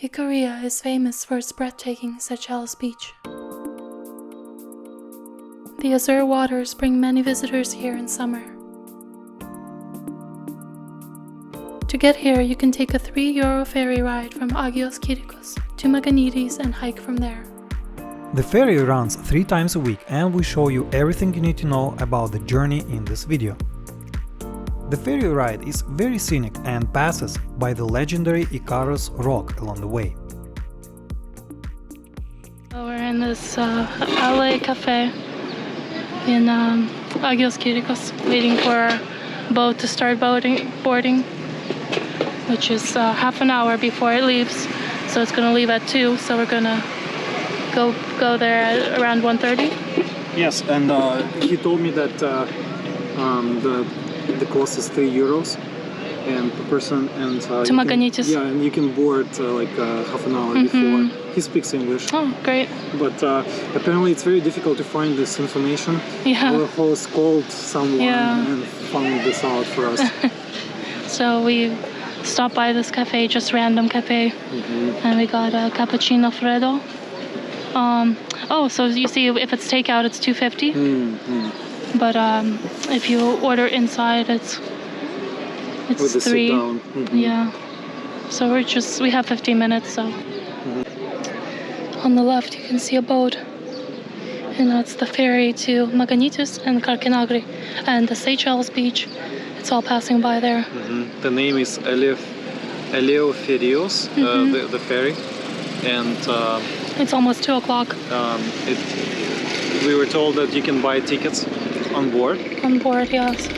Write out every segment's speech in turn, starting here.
Ikaria is famous for its breathtaking Seychelles Beach. The azure waters bring many visitors here in summer. To get here, you can take a €3 ferry ride from Agios Kirykos to Magganitis and hike from there. The ferry runs 3 times a week and we show you everything you need to know about the journey in this video. The ferry ride is very scenic and passes by the legendary Icarus Rock along the way. So we're in this LA cafe in Agios Kirykos, waiting for our boat to start boarding, which is half an hour before it leaves. So it's going to leave at 2, so we're going to go there at around 1:30. Yes, and he told me that the cost is €3 and per person, and to Magganitis. Yeah, and you can board like half an hour before. He speaks English. Oh, great! But apparently it's very difficult to find this information. Yeah. Our host called someone and found this out for us. So we stopped by this cafe, just random cafe, and we got a cappuccino freddo. So you see, if it's takeout, it's $2.50. But if you order inside, it's With the 3. sit down. Yeah. So we have 15 minutes. So on the left, you can see a boat, and that's the ferry to Magganitis and Karkinagri, and the Seychelles Beach. It's all passing by there. The name is Klio Teas, the ferry, and it's almost 2 o'clock. We were told that you can buy tickets on board. On board, yeah. So.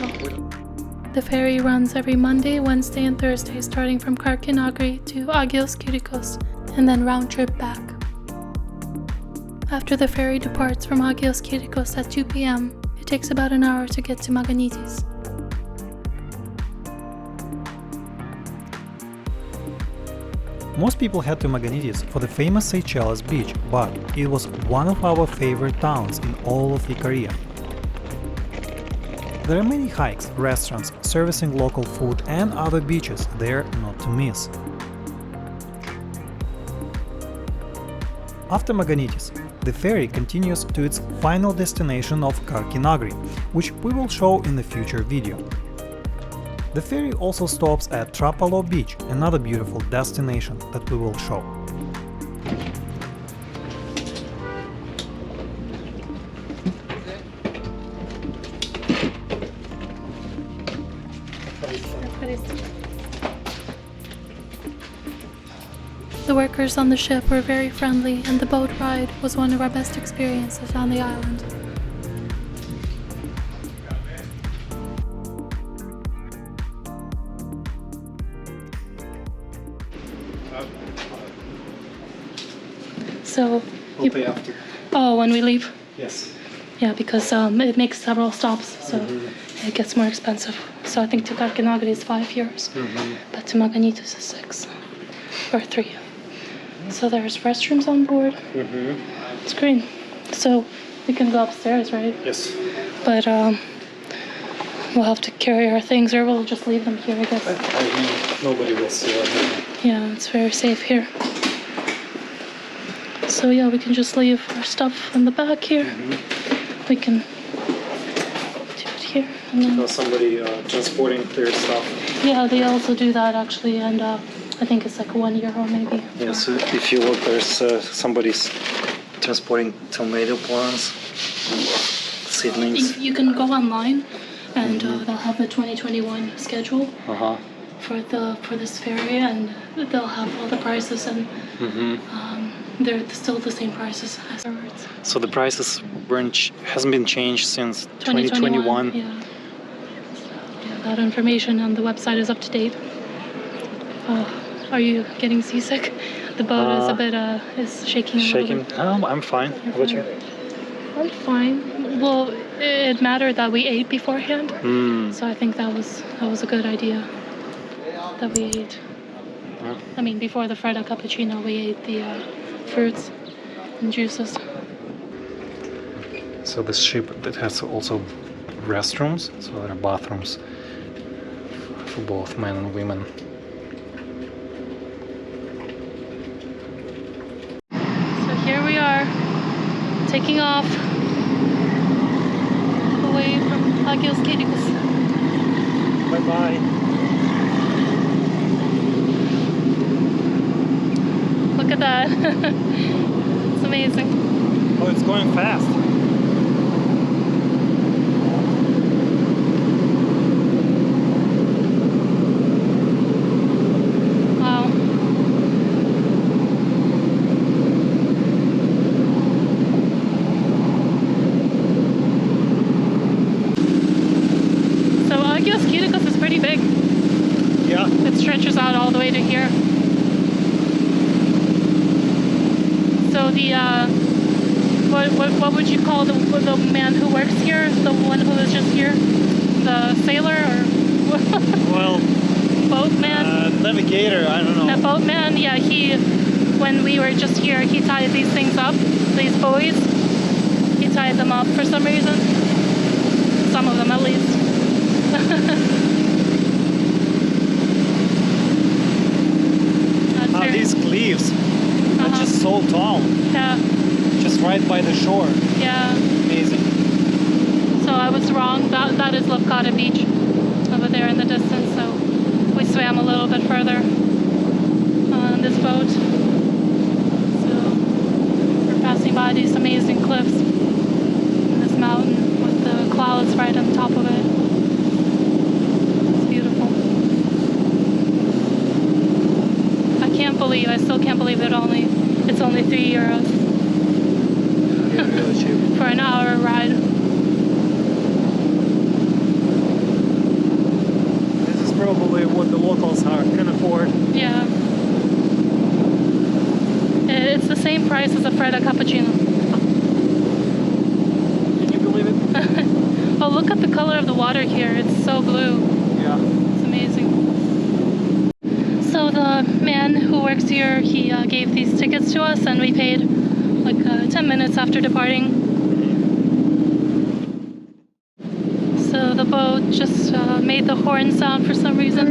The ferry runs every Monday, Wednesday, and Thursday, starting from Karkinagri to Agios Kirykos, and then round trip back. After the ferry departs from Agios Kirykos at 2 p.m., it takes about an hour to get to Magganitis. Most people head to Magganitis for the famous Seychelles Beach, but it was one of our favorite towns in all of Ikaria. There are many hikes, restaurants, servicing local food and other beaches there not to miss. After Magganitis, the ferry continues to its final destination of Karkinagri, which we will show in the future video. The ferry also stops at Trapalo Beach, another beautiful destination that we will show. The workers on the ship were very friendly, and the boat ride was one of our best experiences on the island. So We'll pay after. Oh, when we leave? Yes. Yeah, because it makes several stops, so it gets more expensive. So I think to Karkinagri is €5, but to Magganitis is 6 or 3. So there's restrooms on board. It's great. So we can go upstairs, right? Yes. But we'll have to carry our things, or we'll just leave them here, I guess. Nobody will see us. Yeah, it's very safe here. So yeah, we can just leave our stuff in the back here. We can do it here. And then, Somebody transporting their stuff. yeah, they also do that actually, and I think it's like €1 maybe. Yes, if you look, there's somebody's transporting tomato plants, seedlings. You can go online, and they'll have the 2021 schedule for this ferry, and they'll have all the prices, and they're still the same prices as ours. So the prices hasn't been changed since 2021. Yeah. That information on the website is up to date. Oh, are you getting seasick? The boat is a bit is shaking. Shaking? I'm fine. How about you? I'm fine. Well, it mattered that we ate beforehand, so I think that was a good idea that we ate. I mean, before the Freddo cappuccino, we ate the fruits and juices. So this ship that has also restrooms, so there are bathrooms for both men and women. taking off away from Agios Kirykos. Bye-bye. Look at that. It's amazing. Oh, it's going fast. Wow. So Agios Kirykos is pretty big. Yeah. It stretches out all the way to here. So the what would you call the man who works here? The one who is just here? The sailor or Well, boatman? navigator, I don't know. The boatman, yeah, when we were just here, he tied these things up, these buoys. He tied them up for some reason. Some of them at least. These cliffs are just so tall. Yeah. Just right by the shore. Yeah. Amazing. So I was wrong. That is Lefkada Beach over there in the distance. So we swam a little bit further on this boat. So we're passing by these amazing cliffs and this mountain with the clouds right on top of it. It's beautiful. I still can't believe it's only €3 Yeah, really cheap. for an hour ride. This is probably what the locals can afford. Yeah. It's the same price as a Fredda cappuccino. Can you believe it? Oh, look at the color of the water here. It's so blue. Yeah. It's amazing. So the man who works here, he gave these tickets to us, and we paid like 10 minutes after departing. So the boat just made the horn sound for some reason.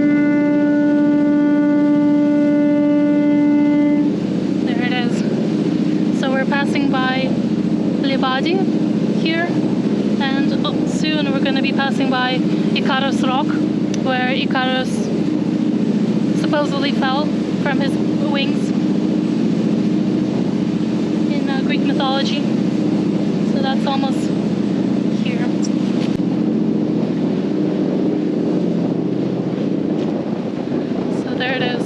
There it is. So we're passing by Livadi here, and soon we're going to be passing by Icarus Rock, where Icarus supposedly fell from his wings in Greek mythology. So that's almost here. So there it is.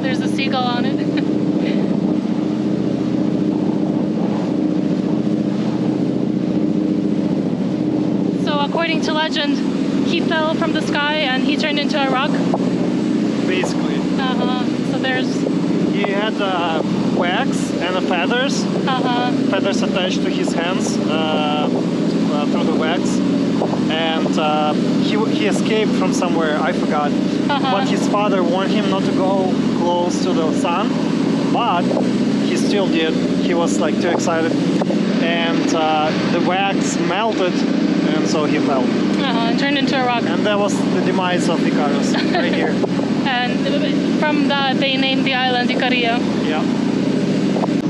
There's a seagull on it. So according to legend, he fell from the sky and he turned into a rock. Basically. So there's He had wax and feathers. Feathers attached to his hands through the wax. And he escaped from somewhere, I forgot. But his father warned him not to go close to the sun. But he still did. He was like too excited. And the wax melted, and so he fell. and turned into a rock. And that was the demise of Icarus, right here. And from that, they named the island Ikaria. Yeah.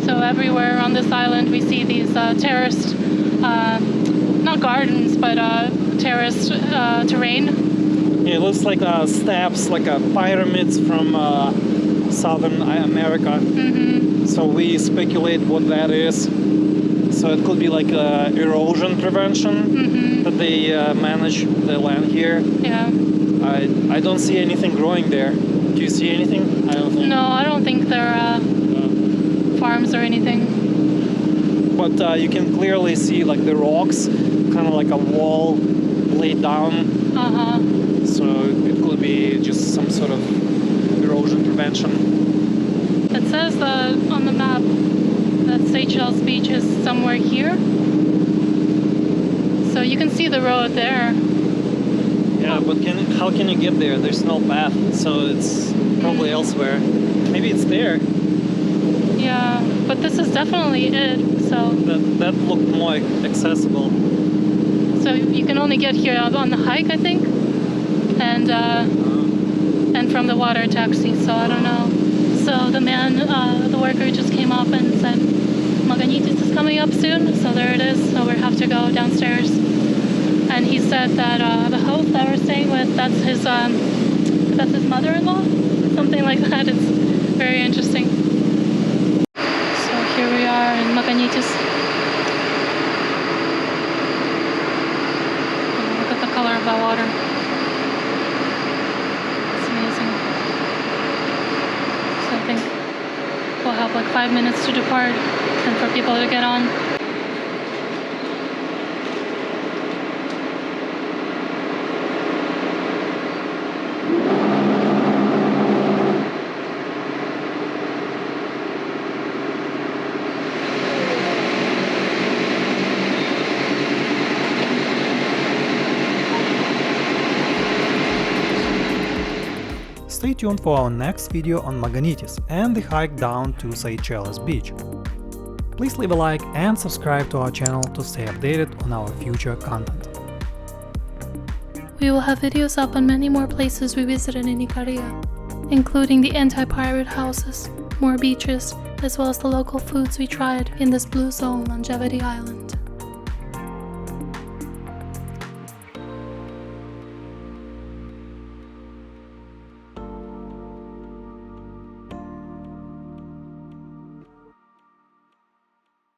So everywhere on this island, we see these terraced, not gardens, but terraced terrain. Yeah, it looks like steps, like pyramids from Southern America. So we speculate what that is. So it could be like erosion prevention that they manage the land here. Yeah. I don't see anything growing there. Do you see anything? I don't think. No, I don't think there are farms or anything. But you can clearly see like the rocks, kind of like a wall laid down. So it could be just some sort of erosion prevention. It says on the map that Seychelles Beach is somewhere here. So you can see the road there. Yeah, but how can you get there? There's no path, so it's probably elsewhere. Maybe it's there. Yeah. but this is definitely it. So That looked more accessible. so you can only get here on the hike, I think, and from the water taxi. So I don't know. So the man, the worker, just came up and said Magganitis is coming up soon. So there it is. So we have to go downstairs. And he said that the host that we're staying with, that's his mother-in-law, something like that. It's very interesting. So here we are in Magganitis. Oh, look at the color of that water. It's amazing. So I think we'll have like 5 minutes to depart and for people to get on. Stay tuned for our next video on Magganitis and the hike down to Seychelles Beach. Please leave a like and subscribe to our channel to stay updated on our future content. We will have videos up on many more places we visited in Ikaria, including the anti-pirate houses, more beaches, as well as the local foods we tried in this blue zone on Livadi Island.